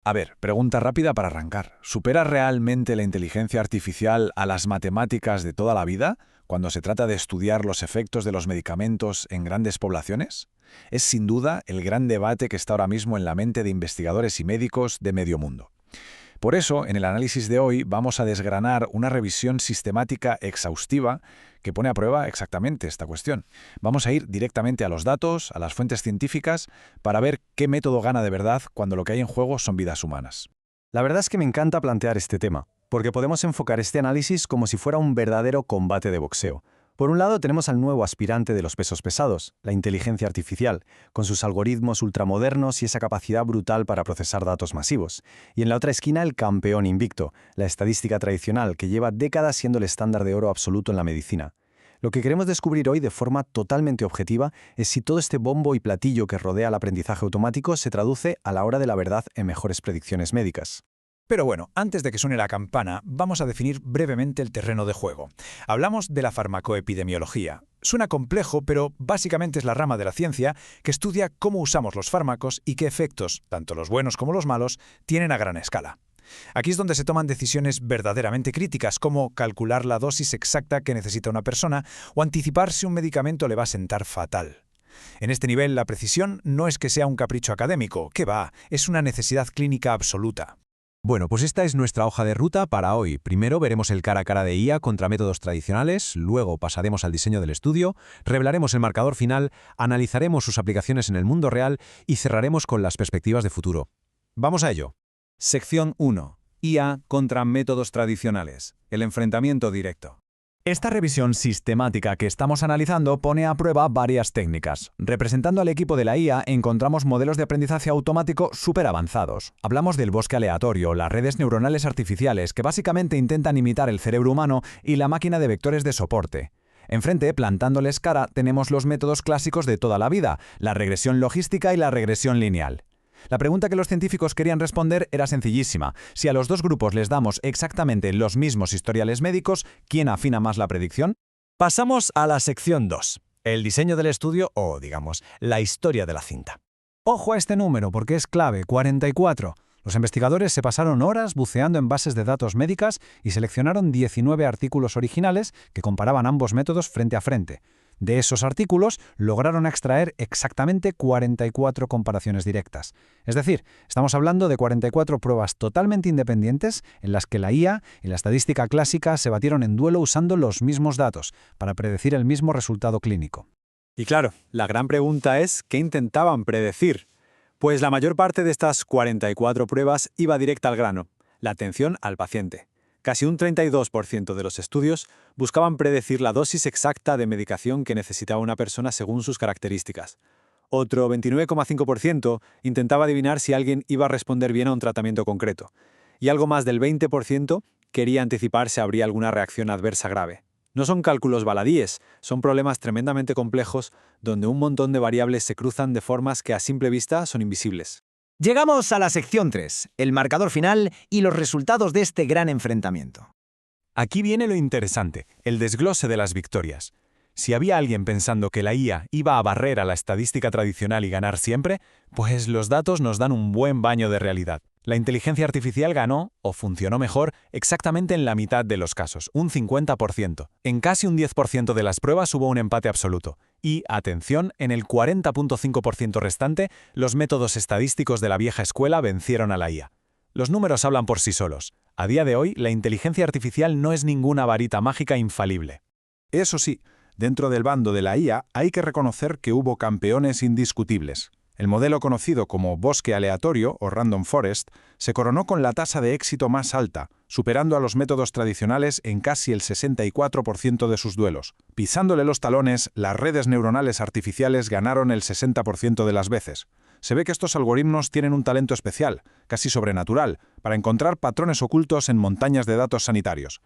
A ver, pregunta rápida para arrancar. ¿Supera realmente la inteligencia artificial a las matemáticas de toda la vida cuando se trata de estudiar los efectos de los medicamentos en grandes poblaciones? Es sin duda el gran debate que está ahora mismo en la mente de investigadores y médicos de medio mundo. Por eso, en el análisis de hoy vamos a desgranar una revisión sistemática exhaustiva que pone a prueba exactamente esta cuestión. Vamos a ir directamente a los datos, a las fuentes científicas, para ver qué método gana de verdad cuando lo que hay en juego son vidas humanas. La verdad es que me encanta plantear este tema, porque podemos enfocar este análisis como si fuera un verdadero combate de boxeo. Por un lado tenemos al nuevo aspirante de los pesos pesados, la inteligencia artificial, con sus algoritmos ultramodernos y esa capacidad brutal para procesar datos masivos. Y en la otra esquina el campeón invicto, la estadística tradicional, que lleva décadas siendo el estándar de oro absoluto en la medicina. Lo que queremos descubrir hoy de forma totalmente objetiva es si todo este bombo y platillo que rodea el aprendizaje automático se traduce a la hora de la verdad en mejores predicciones médicas. Pero bueno, antes de que suene la campana, vamos a definir brevemente el terreno de juego. Hablamos de la farmacoepidemiología. Suena complejo, pero básicamente es la rama de la ciencia que estudia cómo usamos los fármacos y qué efectos, tanto los buenos como los malos, tienen a gran escala. Aquí es donde se toman decisiones verdaderamente críticas, como calcular la dosis exacta que necesita una persona o anticipar si un medicamento le va a sentar fatal. En este nivel, la precisión no es que sea un capricho académico, que va, es una necesidad clínica absoluta. Bueno, pues esta es nuestra hoja de ruta para hoy. Primero veremos el cara a cara de IA contra métodos tradicionales, luego pasaremos al diseño del estudio, revelaremos el marcador final, analizaremos sus aplicaciones en el mundo real y cerraremos con las perspectivas de futuro. ¡Vamos a ello! Sección 1. IA contra métodos tradicionales. El enfrentamiento directo. Esta revisión sistemática que estamos analizando pone a prueba varias técnicas. Representando al equipo de la IA encontramos modelos de aprendizaje automático súper avanzados. Hablamos del bosque aleatorio, las redes neuronales artificiales que básicamente intentan imitar el cerebro humano y la máquina de vectores de soporte. Enfrente, plantándoles cara, tenemos los métodos clásicos de toda la vida, la regresión logística y la regresión lineal. La pregunta que los científicos querían responder era sencillísima. Si a los dos grupos les damos exactamente los mismos historiales médicos, ¿quién afina más la predicción? Pasamos a la sección 2, el diseño del estudio o, digamos, la historia de la cinta. Ojo a este número porque es clave, 44. Los investigadores se pasaron horas buceando en bases de datos médicas y seleccionaron 19 artículos originales que comparaban ambos métodos frente a frente. De esos artículos, lograron extraer exactamente 44 comparaciones directas. Es decir, estamos hablando de 44 pruebas totalmente independientes en las que la IA y la estadística clásica se batieron en duelo usando los mismos datos para predecir el mismo resultado clínico. Y claro, la gran pregunta es, ¿qué intentaban predecir? Pues la mayor parte de estas 44 pruebas iba directa al grano, la atención al paciente. Casi un 32% de los estudios buscaban predecir la dosis exacta de medicación que necesitaba una persona según sus características. Otro 29,5% intentaba adivinar si alguien iba a responder bien a un tratamiento concreto. Y algo más del 20% quería anticipar si habría alguna reacción adversa grave. No son cálculos baladíes, son problemas tremendamente complejos donde un montón de variables se cruzan de formas que a simple vista son invisibles. Llegamos a la sección 3, el marcador final y los resultados de este gran enfrentamiento. Aquí viene lo interesante, el desglose de las victorias. Si había alguien pensando que la IA iba a barrer a la estadística tradicional y ganar siempre, pues los datos nos dan un buen baño de realidad. La inteligencia artificial ganó, o funcionó mejor, exactamente en la mitad de los casos, un 50%. En casi un 10% de las pruebas hubo un empate absoluto. Y, atención, en el 40,5% restante, los métodos estadísticos de la vieja escuela vencieron a la IA. Los números hablan por sí solos. A día de hoy, la inteligencia artificial no es ninguna varita mágica infalible. Eso sí, dentro del bando de la IA hay que reconocer que hubo campeones indiscutibles. El modelo conocido como bosque aleatorio o random forest se coronó con la tasa de éxito más alta, superando a los métodos tradicionales en casi el 64% de sus duelos. Pisándole los talones, las redes neuronales artificiales ganaron el 60% de las veces. Se ve que estos algoritmos tienen un talento especial, casi sobrenatural, para encontrar patrones ocultos en montañas de datos sanitarios.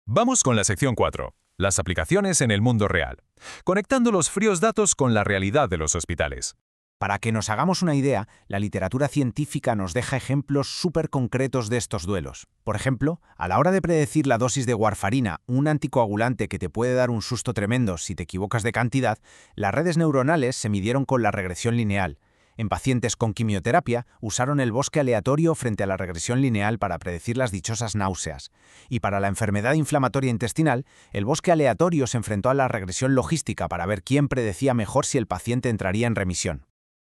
Vamos con la sección 4. Las aplicaciones en el mundo real. Conectando los fríos datos con la realidad de los hospitales. Para que nos hagamos una idea, la literatura científica nos deja ejemplos súper concretos de estos duelos. Por ejemplo, a la hora de predecir la dosis de warfarina, un anticoagulante que te puede dar un susto tremendo si te equivocas de cantidad, las redes neuronales se midieron con la regresión lineal. En pacientes con quimioterapia, usaron el bosque aleatorio frente a la regresión lineal para predecir las dichosas náuseas. Y para la enfermedad inflamatoria intestinal, el bosque aleatorio se enfrentó a la regresión logística para ver quién predecía mejor si el paciente entraría en remisión.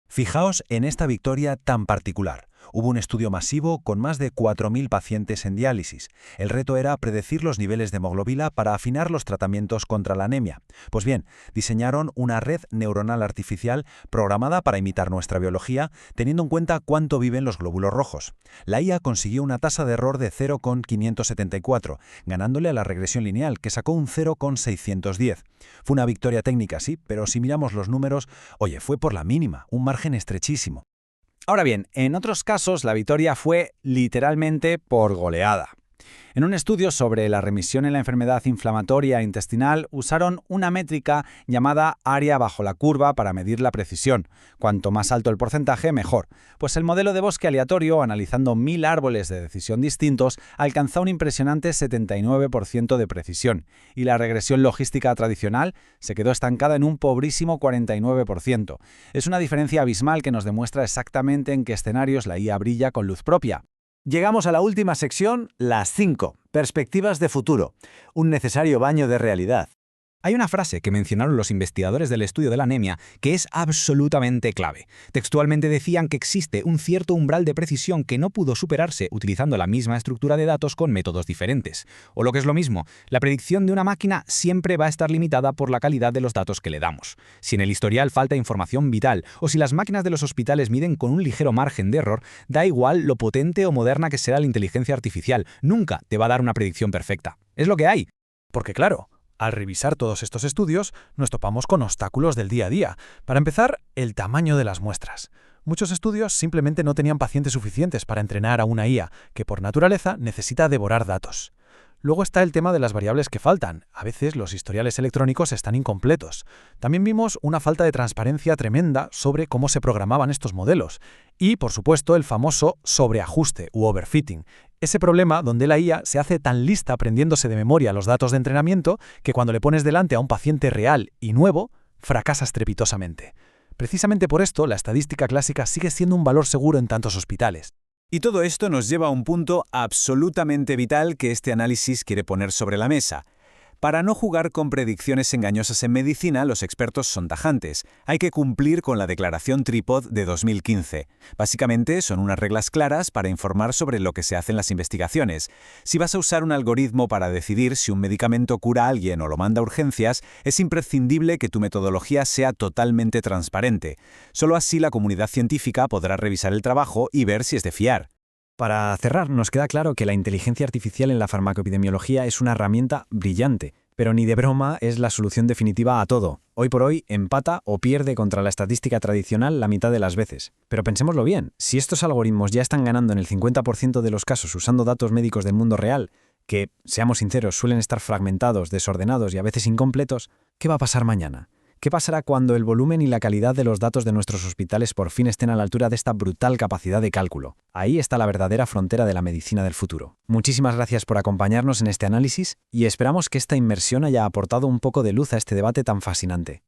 Fijaos en esta victoria tan particular. Hubo un estudio masivo con más de 4.000 pacientes en diálisis. El reto era predecir los niveles de hemoglobina para afinar los tratamientos contra la anemia. Pues bien, diseñaron una red neuronal artificial programada para imitar nuestra biología, teniendo en cuenta cuánto viven los glóbulos rojos. La IA consiguió una tasa de error de 0,574, ganándole a la regresión lineal, que sacó un 0,610. Fue una victoria técnica, sí, pero si miramos los números, oye, fue por la mínima, un margen estrechísimo. Ahora bien, en otros casos la victoria fue literalmente por goleada. En un estudio sobre la remisión en la enfermedad inflamatoria intestinal usaron una métrica llamada área bajo la curva para medir la precisión. Cuanto más alto el porcentaje, mejor. Pues el modelo de bosque aleatorio, analizando 1000 árboles de decisión distintos, alcanzó un impresionante 79% de precisión. Y la regresión logística tradicional se quedó estancada en un pobrísimo 49%. Es una diferencia abismal que nos demuestra exactamente en qué escenarios la IA brilla con luz propia. Llegamos a la última sección, las 5. Perspectivas de futuro. Un necesario baño de realidad. Hay una frase que mencionaron los investigadores del estudio de la anemia que es absolutamente clave. Textualmente decían que existe un cierto umbral de precisión que no pudo superarse utilizando la misma estructura de datos con métodos diferentes. O lo que es lo mismo, la predicción de una máquina siempre va a estar limitada por la calidad de los datos que le damos. Si en el historial falta información vital o si las máquinas de los hospitales miden con un ligero margen de error, da igual lo potente o moderna que sea la inteligencia artificial, nunca te va a dar una predicción perfecta. Es lo que hay. Porque claro, al revisar todos estos estudios, nos topamos con obstáculos del día a día. Para empezar, el tamaño de las muestras. Muchos estudios simplemente no tenían pacientes suficientes para entrenar a una IA, que por naturaleza necesita devorar datos. Luego está el tema de las variables que faltan. A veces los historiales electrónicos están incompletos. También vimos una falta de transparencia tremenda sobre cómo se programaban estos modelos. Y, por supuesto, el famoso sobreajuste u overfitting. Ese problema donde la IA se hace tan lista aprendiéndose de memoria los datos de entrenamiento que cuando le pones delante a un paciente real y nuevo, fracasa estrepitosamente. Precisamente por esto, la estadística clásica sigue siendo un valor seguro en tantos hospitales. Y todo esto nos lleva a un punto absolutamente vital que este análisis quiere poner sobre la mesa. Para no jugar con predicciones engañosas en medicina, los expertos son tajantes. Hay que cumplir con la Declaración TRIPOD de 2015. Básicamente, son unas reglas claras para informar sobre lo que se hace en las investigaciones. Si vas a usar un algoritmo para decidir si un medicamento cura a alguien o lo manda a urgencias, es imprescindible que tu metodología sea totalmente transparente. Solo así la comunidad científica podrá revisar el trabajo y ver si es de fiar. Para cerrar, nos queda claro que la inteligencia artificial en la farmacoepidemiología es una herramienta brillante, pero ni de broma es la solución definitiva a todo. Hoy por hoy empata o pierde contra la estadística tradicional la mitad de las veces. Pero pensémoslo bien, si estos algoritmos ya están ganando en el 50% de los casos usando datos médicos del mundo real, que, seamos sinceros, suelen estar fragmentados, desordenados y a veces incompletos, ¿qué va a pasar mañana? ¿Qué pasará cuando el volumen y la calidad de los datos de nuestros hospitales por fin estén a la altura de esta brutal capacidad de cálculo? Ahí está la verdadera frontera de la medicina del futuro. Muchísimas gracias por acompañarnos en este análisis y esperamos que esta inmersión haya aportado un poco de luz a este debate tan fascinante.